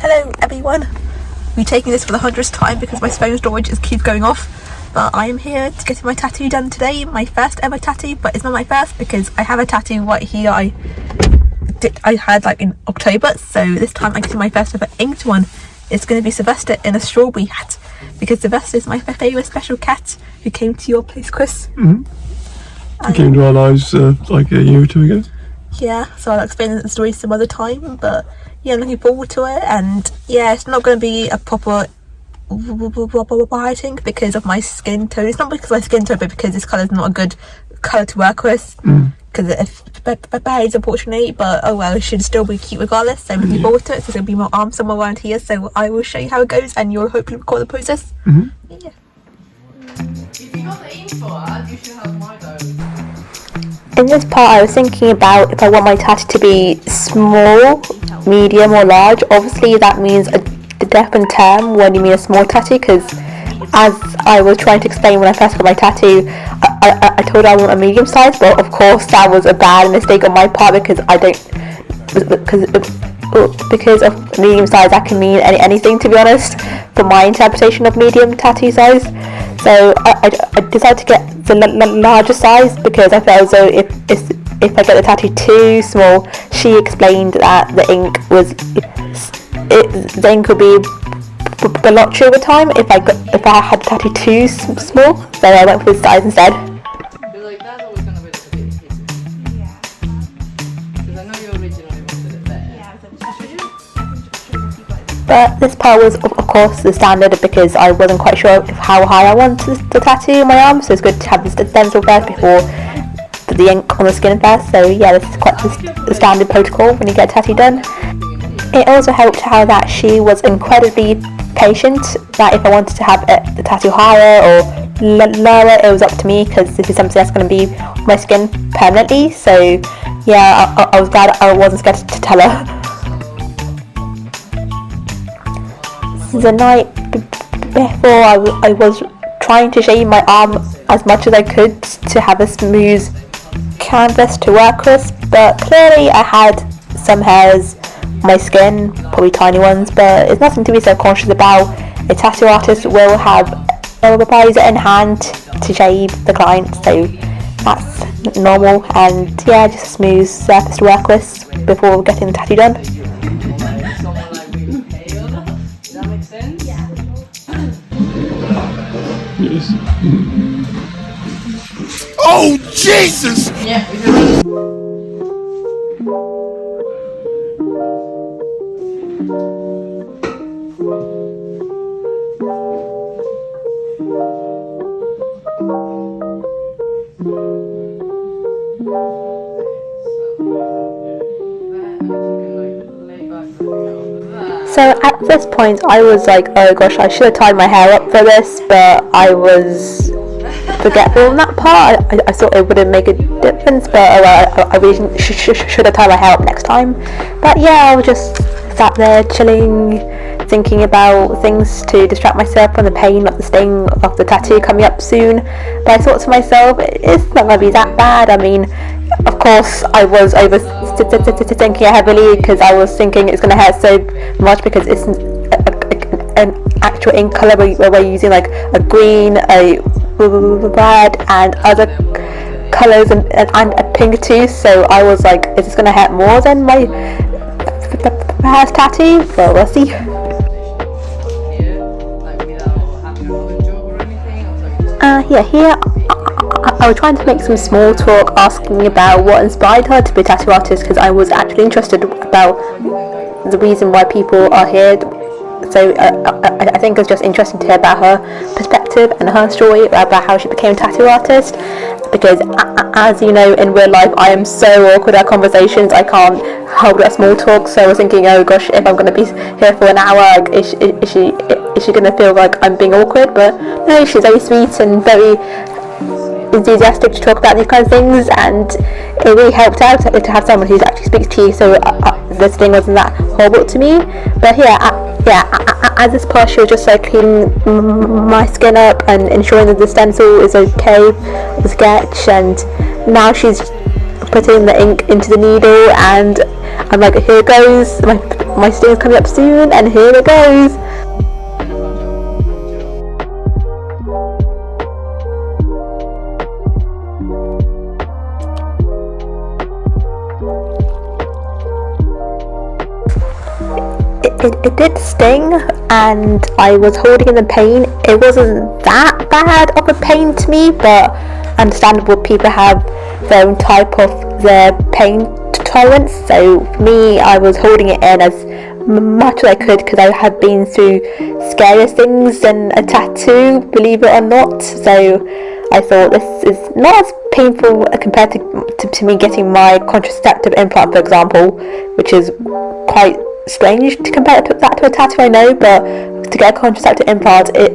Hello everyone, we're taking this for the 100th time because my phone storage just keeps going off, but I am here to get my tattoo done today, my first ever tattoo, but it's not my first because I have a tattoo right here I had like in October, so this time I'm getting my first ever inked one. It's going to be Sylvester in a strawberry hat because Sylvester is my favourite special cat who came to your place, Chris. He came to our lives like a year or two ago. Yeah, so I'll explain the story some other time, but yeah, I'm looking forward to it. And yeah, it's not going to be a proper writing because of my skin tone. It's not because of my skin tone, but because this colour is not a good colour to work with because it behaves unfortunately, but oh well, it should still be cute regardless, so I'm looking forward to it. So there's going to be my arm somewhere around here, so I will show you how it goes and you'll hopefully record the process. Yeah. If you got the info ad, you should have my though. In this part I was thinking about if I want my tattoo to be small, medium or large. Obviously that means a definite term when you mean a small tattoo, because as I was trying to explain when I first got my tattoo, I told her I want a medium size, but of course that was a bad mistake on my part because because of medium size that can mean anything, to be honest, for my interpretation of medium tattoo size. So I decided to get the larger size because I felt as though if I get the tattoo too small, she explained that the ink would be blotchy over time if I had the tattoo too small. So I went for this size instead. Like that's always gonna be a bit hidden. Yeah. Because I know you originally wanted it there. Yeah. But this part was of course the standard because I wasn't quite sure how high I wanted the tattoo on my arm, so it's good to have the stencil first before the ink on the skin first. So yeah, this is quite the standard protocol when you get a tattoo done. It also helped how that she was incredibly patient, that if I wanted to have the tattoo higher or lower, it was up to me because this is something that's going to be on my skin permanently. So yeah, I was glad I wasn't scared to tell her. The night before I was trying to shave my arm as much as I could to have a smooth canvas to work with, but clearly I had some hairs on my skin, probably tiny ones, but it's nothing to be so conscious about. A tattoo artist will have a razor in hand to shave the client, so that's normal, and yeah, just a smooth surface to work with before getting the tattoo done. Yes. Oh Jesus! Yeah. So at this point I was like, oh gosh, I should have tied my hair up for this, but I was forgetful on that part. I thought it wouldn't make a difference, but I really should have tied my hair up next time. But yeah, I was just sat there chilling, thinking about things to distract myself from the pain of the sting of the tattoo coming up soon. But I thought to myself, it's not going to be that bad. I mean, of course I was overthinking it heavily because I was thinking it's going to hurt so much because it's an actual ink colour where we're using like a green, a red and other colours and a pink too. So I was like, is this going to hurt more than my past tattoo? Well, we'll see. Here I was trying to make some small talk, asking about what inspired her to be a tattoo artist, because I was actually interested about the reason why people are here. So I think it's just interesting to hear about her perspective and her story about how she became a tattoo artist, because as you know, in real life I am so awkward at conversations, I can't hold that small talk. So I was thinking, oh gosh, if I'm going to be here for an hour, like, is she going to feel like I'm being awkward? But no, she's very sweet and very enthusiastic to talk about these kind of things, and it really helped out to have someone who actually speaks to you, so this thing wasn't that horrible to me. But at this part she was just like cleaning my skin up and ensuring that the stencil is okay, the sketch, and now she's putting the ink into the needle, and I'm like, here goes my my sting's coming up soon, and here it goes. It did sting, and I was holding in the pain. It wasn't that bad of a pain to me, but understandable, people have their own type of their pain tolerance. So for me, I was holding it in as much as I could, because I have been through scarier things than a tattoo, believe it or not. So I thought this is not as painful compared to me getting my contraceptive implant, for example, which is quite strange to compare that to a tattoo, I know, but to get a contraceptive implant, it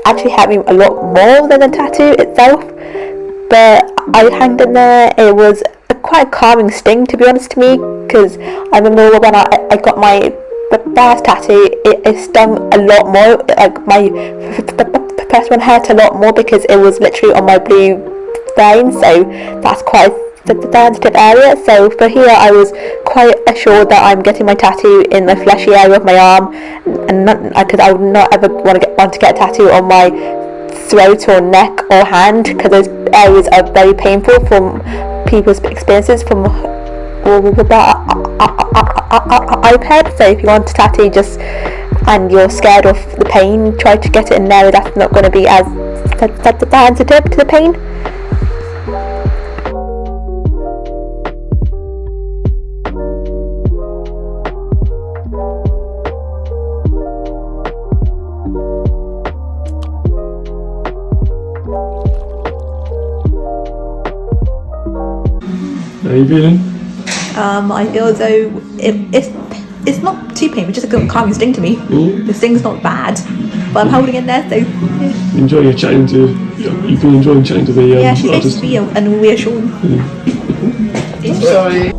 actually hurt me a lot more than the tattoo itself. But I hanged in there. It was quite a calming sting, to be honest to me, because I remember when I got my first tattoo, it stung a lot more. Like my first one hurt a lot more because it was literally on my blue vein, so that's quite the sensitive area. So for here, I was quite assured that I'm getting my tattoo in the fleshy area of my arm, and because I would not ever want to get a tattoo on my throat or neck or hand, because those areas are very painful from people's experiences from that I've had. So if you want a tattoo and you're scared of the pain, try to get it in an area that's not going to be as sensitive to the pain. How you feeling? I feel as though it's not too painful, just a calming sting to me. The sting's not bad, but I'm holding in there, so yeah. You've been enjoying chatting to the yeah, she artist. seems to be and reassuring. Yeah. Sorry.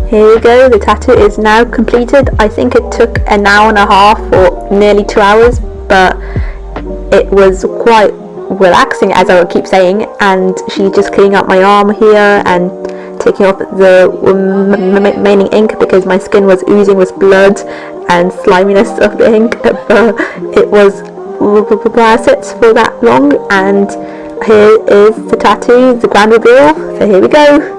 Here we go, the tattoo is now completed. I think it took an hour and a half or nearly 2 hours, but it was quite relaxing, as I would keep saying. And she's just cleaning up my arm here and taking off the remaining ink, because my skin was oozing with blood and sliminess of the ink. It was it for that long, and here is the tattoo, the grand reveal. So here we go.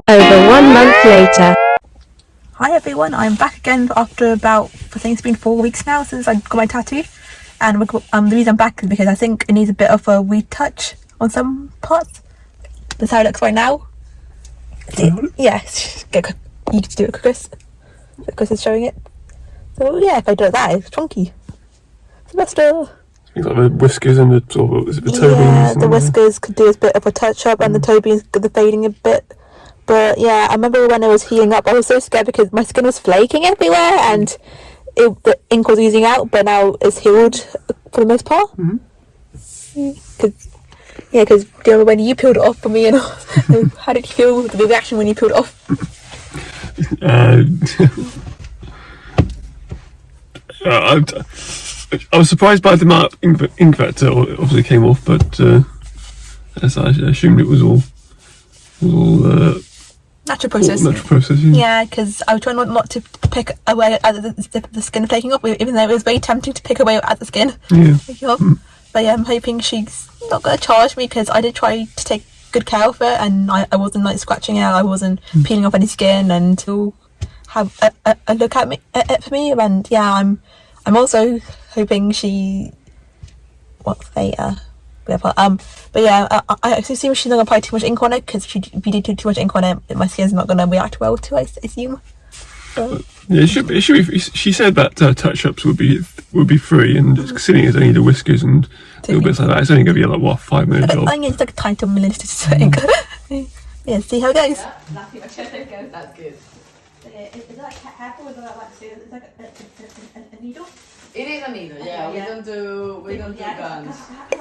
Over 1 month later. Hi everyone, I'm back again after I think it's been 4 weeks now since I got my tattoo, and the reason I'm back is because I think it needs a bit of a retouch on some parts. That's how it looks right now. Yeah, you get to do it, Chris. Chris is showing it. So yeah, if I do that, it's chunky. Sylvester. Things like the whiskers and the sort of, is it the toe beans? Yeah, the whiskers could do a bit of a touch up, and the toe beans, the fading a bit. But yeah, I remember when it was healing up, I was so scared because my skin was flaking everywhere and the ink was oozing out, but now it's healed for the most part. Because do you remember when you peeled it off for me, and how did you feel the reaction when you peeled it off? I was surprised by the amount of ink that obviously came off, but as I assumed it was all natural process. Yeah, because I was trying not to pick away at the skin flaking off, even though it was very tempting to pick away at the skin. Yeah. But yeah, I'm hoping she's not going to charge me, because I did try to take good care of it, and I wasn't like scratching it, I wasn't peeling off any skin, and to have a look at it for me. And yeah, I'm also hoping she but yeah, I assume she's not going to apply too much ink on it, because if you do too much ink on it, my skin's not going to react well to it, I assume. So. Yeah, it should be. She said that touch-ups would be free, and considering it's only the whiskers and little bits like that, it's only going to be like 5 minute job. I think it's like a tiny 2 minutes to ink. Yeah, see how it goes. Yeah, that's good. Is it like careful? Is it like it's like a needle? It is a needle, yeah. We don't do guns.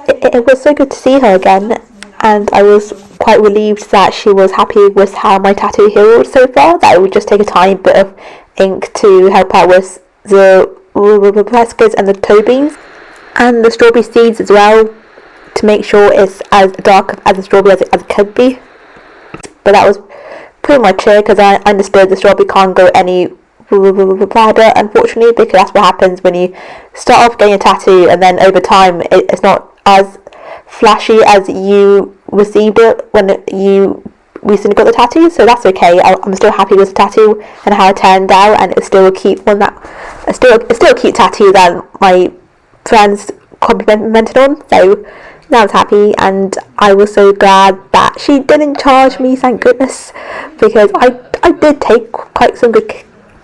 It was so good to see her again, and I was quite relieved that she was happy with how my tattoo healed so far, that it would just take a tiny bit of ink to help out with the whiskers and the toe beans, and the strawberry seeds as well, to make sure it's as dark as a strawberry as it could be. But that was pretty much it, because I understood the strawberry can't go any wider, unfortunately, because that's what happens when you start off getting a tattoo and then over time it's not as flashy as you received it when you recently got the tattoo. So that's okay. I'm still happy with the tattoo and how it turned out, and it's still a cute one. It's still a cute tattoo that my friends complimented on. So I was happy, and I was so glad that she didn't charge me, thank goodness, because I did take quite some good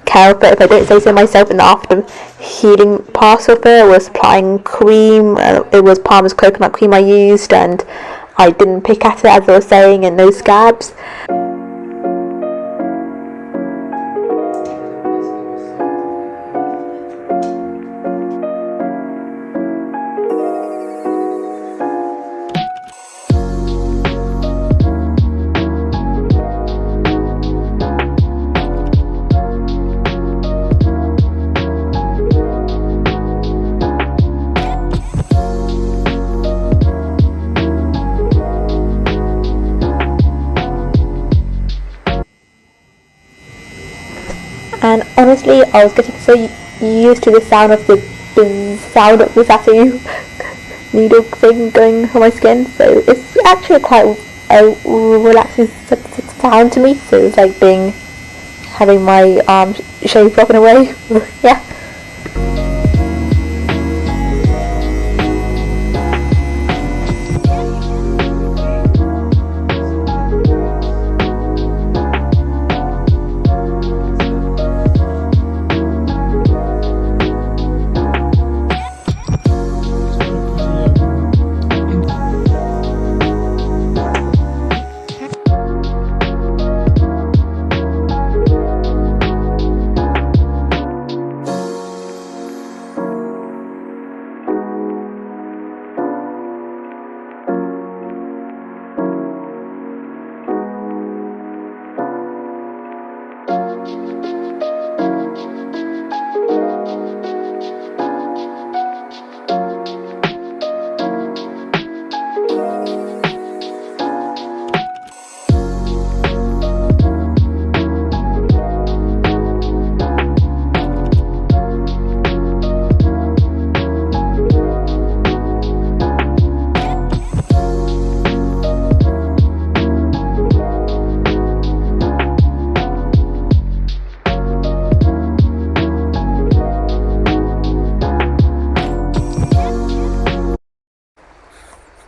care of it, if I don't say so myself. In the after healing part of it, was applying cream. It was Palmer's coconut cream I used, and I didn't pick at it, as I was saying, and no scabs. And honestly, I was getting so used to the sound of the tattoo needle thing going on my skin, so it's actually quite a relaxing sound to me. So it's like having my arm shaved off in a way. Yeah.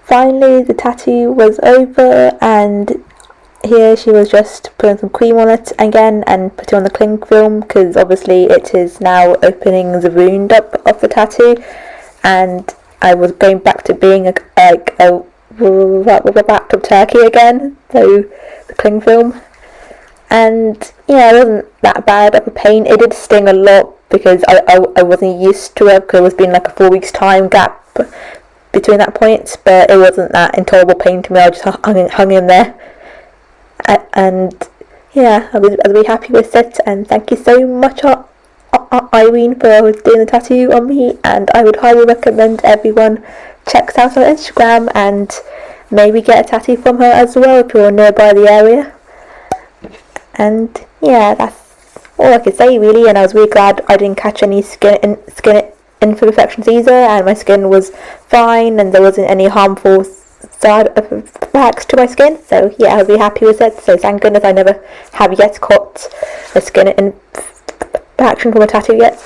Finally, the tattoo was over, and here she was just putting some cream on it again and putting on the cling film, because obviously it is now opening the wound up of the tattoo, and I was going back to being a wrapped up turkey again, so the cling film. And yeah, it wasn't that bad of a pain. It did sting a lot because I wasn't used to it, because it's been like a 4 weeks time gap between that point, but it wasn't that intolerable pain to me. I just hung in there, and yeah, I was really happy with it. And thank you so much, Irene, for doing the tattoo on me, and I would highly recommend everyone checks out her Instagram and maybe get a tattoo from her as well if you're nearby the area. And yeah, that's all I could say really, and I was really glad I didn't catch any skin imperfections either, and my skin was fine and there wasn't any harmful side effects to my skin. So yeah, I was really happy with it. So thank goodness I never have yet caught a skin infection from a tattoo yet.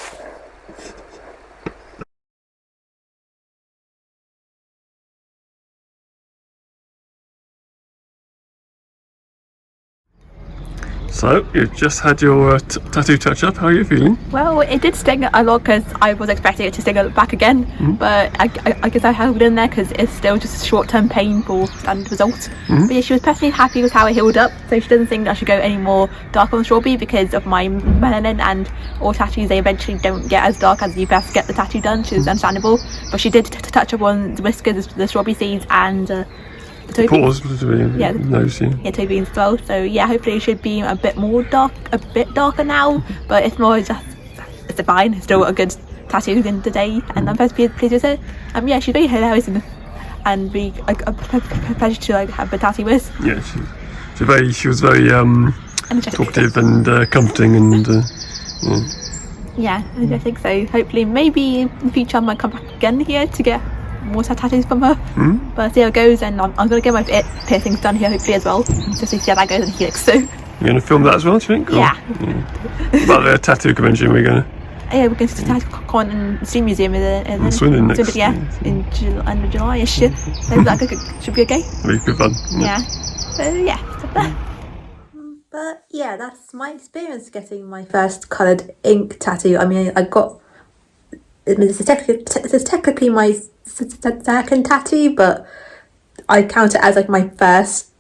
So, you've just had your tattoo touch-up. How are you feeling? Well, it did sting a lot because I was expecting it to sting back again, but I guess I held it in there because it's still just a short-term painful end result. But yeah, she was personally happy with how it healed up, so she doesn't think that I should go any more dark on strawberry because of my melanin, and all tattoos, they eventually don't get as dark as you best get the tattoo done, which is understandable. But she did touch up on the whiskers, the strawberry seeds, and the toe beans. Toe beans as well. So yeah, hopefully it should be a bit darker now, but it's more just, it's fine. It's still a good tattoo in the day, and I'm very pleased with it. Yeah, she's very hilarious and be a pleasure to like have a tattoo with. Yeah, she was very Energetic. talkative and comforting, and yeah, I think so. Hopefully, maybe in the future I might come back again here to get more tattoos from her. But see how it goes, and I'm going to get my piercings done here hopefully as well, just to see how that goes in Helix. So you're going to film that as well, do you think? Yeah. What about the tattoo convention we're going to? Yeah, we're going to Tattoo and Steam Museum in Swindon next. Yeah, in end of July-ish. So that should be okay. It'll be good fun. Yeah. So yeah. But yeah, that's my experience getting my first coloured ink tattoo. I mean, this is technically my second tattoo, but I count it as like my first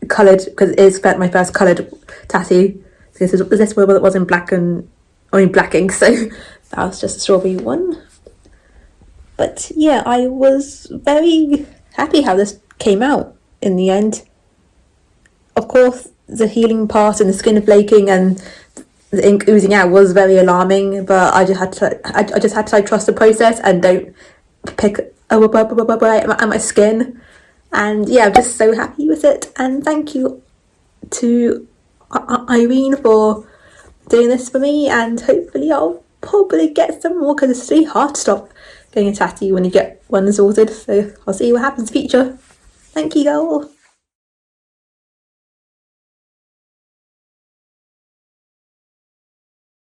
coloured, because it is my first coloured tattoo. This was in black ink, so that was just a strawberry one. But yeah, I was very happy how this came out in the end. Of course, the healing part and the skin flaking and the ink oozing out was very alarming, but I just had to trust the process and don't pick at my skin. And yeah, I'm just so happy with it, and thank you to Irene for doing this for me, and hopefully I'll probably get some more, because it's really hard to stop getting a tattoo when you get one sorted. So I'll see what happens in the future. Thank you, girl.